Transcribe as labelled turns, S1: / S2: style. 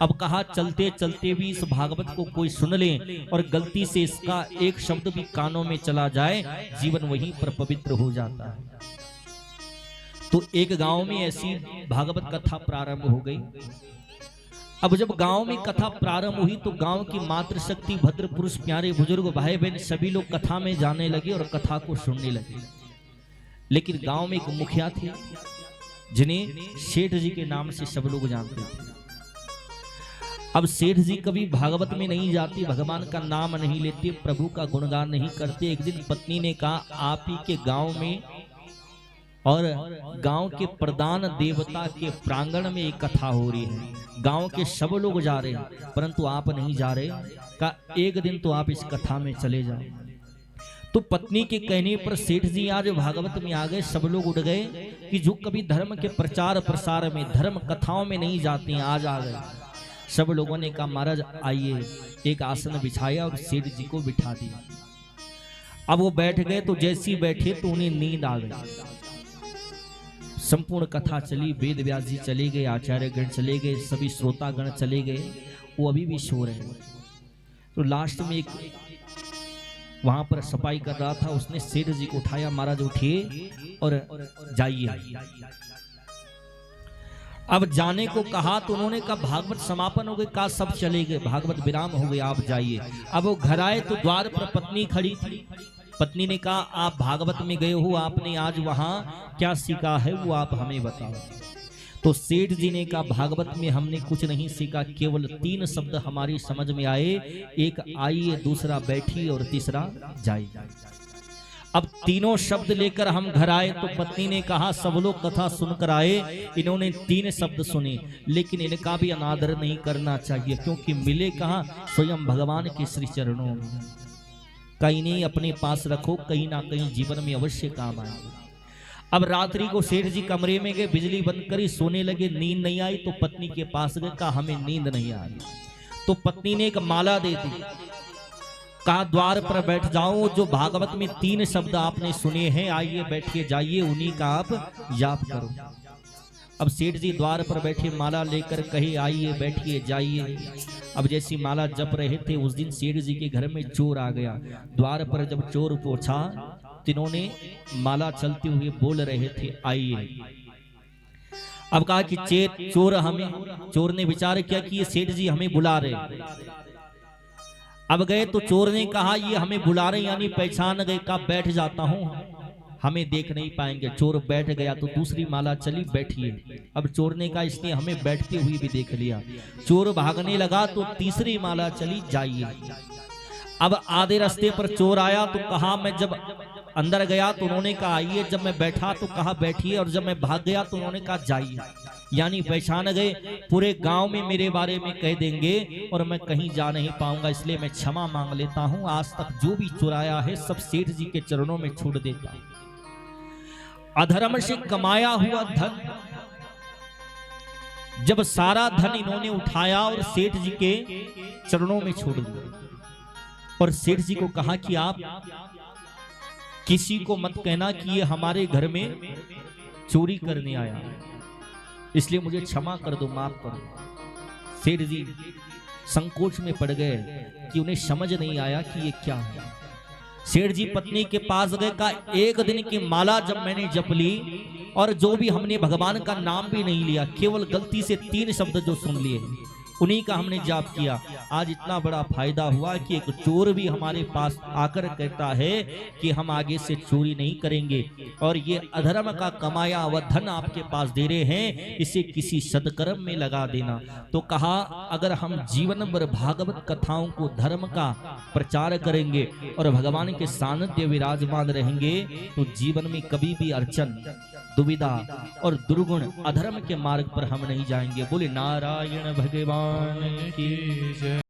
S1: अब कहा चलते चलते भी इस भागवत को कोई सुन ले और गलती से इसका एक शब्द भी कानों में चला जाए, जीवन वहीं पर पवित्र हो जाता है। तो एक गांव में ऐसी भागवत कथा प्रारंभ हो गई। अब जब गांव में कथा प्रारंभ हुई तो गांव की मातृशक्ति, भद्र पुरुष, प्यारे बुजुर्ग, भाई बहन सभी लोग कथा में जाने लगे और कथा को सुनने लगे। लेकिन गांव में एक मुखिया थे जिन्हें सेठ जी के नाम से सब लोग जानते थे। अब सेठ जी कभी भागवत में नहीं जाते, भगवान का नाम नहीं लेते, प्रभु का गुणगान नहीं करते। एक दिन पत्नी ने कहा, आप ही के गांव में और गांव के प्रधान देवता के प्रांगण में एक कथा हो रही है, गांव के सब लोग जा रहे हैं परंतु आप नहीं जा रहे। का एक दिन तो आप इस कथा में चले जाओ। तो पत्नी के कहने पर सेठ जी आज भागवत में आ गए। सब लोग उठ गए कि जो कभी धर्म के प्रचार प्रसार में, धर्म कथाओं में नहीं जाते हैं, आज आ गए। सब लोगों ने कहा, महाराज आइए। एक आसन बिछाया और सेठ जी को बिठा दिया। अब वो बैठ गए तो जैसी बैठे तो उन्हें नींद आ गई। संपूर्ण कथा चली, वेद व्यास जी चले गए, आचार्य गण चले गए, सभी श्रोतागण चले गए, वो अभी भी सो रहे हैं। तो लास्ट में एक वहां पर सफाई कर रहा था, उसने सेठ जी को उठाया, महाराज उठिए और जाइए। अब जाने को कहा तो उन्होंने कहा भागवत समापन हो गए, कहा सब चले गए, भागवत विराम हो गए, आप जाइए। अब वो घर आए तो द्वार पर पत्नी खड़ी थी। पत्नी ने कहा, आप भागवत में गए हो, आपने आज वहां क्या सीखा है वो आप हमें बताओ। तो सेठ जी ने कहा, भागवत में हमने कुछ नहीं सीखा, केवल 3 शब्द हमारी समझ में आए, एक आइए, दूसरा बैठिए और तीसरा जाइए। अब तीनों शब्द लेकर हम घर आए तो पत्नी ने कहा, सब लोग कथा सुनकर आए, इन्होंने 3 शब्द सुने, लेकिन इनका भी अनादर नहीं करना चाहिए, क्योंकि मिले कहा स्वयं भगवान के श्री चरणों में। कहीं नहीं अपने पास रखो, कहीं ना कहीं जीवन में अवश्य काम आएगा। अब रात्रि को सेठ जी कमरे में गए, बिजली बंद करी, सोने लगे, नींद नहीं आई तो पत्नी के पास गए, कहा हमें नींद नहीं आ रही। तो पत्नी ने एक माला दे दी, कहा द्वार पर बैठ जाओ, जो भागवत में 3 शब्द आपने सुने हैं, आइए बैठिए, जाइए, उन्हीं का आप जाप करो। अब सेठ जी द्वार पर बैठे, माला लेकर कहे आइए, बैठिए, जाइए। अब जैसी माला जप रहे थे, उस दिन सेठ जी के घर में चोर आ गया। द्वार पर जब चोर पहुंचा, तीनों ने माला चलते हुए बोल रहे थे आइए। अब कहा कि चोर ने विचार किया कि ये सेठ जी हमें बुला रहे। अब गए तो चोर ने कहा, ये हमें बुला रहे यानी पहचान गए, कहा बैठ जाता हूं, हमें देख नहीं पाएंगे। चोर बैठ गया तो दूसरी माला चली, बैठिए। अब चोर ने कहा, इसने हमें बैठते हुए भी देख लिया। चोर भागने लगा तो तीसरी माला चली, जाइए। अब आधे रास्ते पर चोर आया तो कहा, मैं जब अंदर गया तो उन्होंने कहा आइए, जब मैं बैठा तो कहा बैठिए, और जब मैं भाग गया तो उन्होंने कहा जाइए। यानी पहचान गए, पूरे गांव में मेरे बारे में कह देंगे और मैं कहीं जा नहीं पाऊंगा, इसलिए मैं क्षमा मांग लेता हूं। आज तक जो भी चुराया है सब सेठ जी के चरणों में छूट देता हूं। अधर्म से कमाया हुआ धन, जब सारा धन इन्होंने उठाया और सेठ जी के चरणों में छोड़ दिया। और सेठ जी को कहा कि आप किसी को मत कहना कि ये हमारे घर में चोरी करने आया, इसलिए मुझे क्षमा कर दो, माफ कर दो। सेठ जी संकोच में पड़ गए कि उन्हें समझ नहीं आया कि ये क्या है। सेठ जी पत्नी के पास गए, का एक दिन की माला जब मैंने जप ली और जो भी हमने भगवान का नाम भी नहीं लिया, केवल गलती से 3 शब्द जो सुन लिए उन्हीं का हमने जाप किया, आज इतना बड़ा फायदा हुआ कि एक चोर भी हमारे पास आकर कहता है कि हम आगे से चोरी नहीं करेंगे, और ये अधर्म का कमाया हुआ धन आपके पास दे रहे हैं, इसे किसी सदकर्म में लगा देना। तो कहा अगर हम जीवन भर भागवत कथाओं को, धर्म का प्रचार करेंगे और भगवान के सानिध्य विराजमान रहेंगे तो जीवन में कभी भी अड़चन, दुविधा और दुर्गुण, अधर्म के मार्ग पर हम नहीं जाएंगे। बोले नारायण भगवान की जय।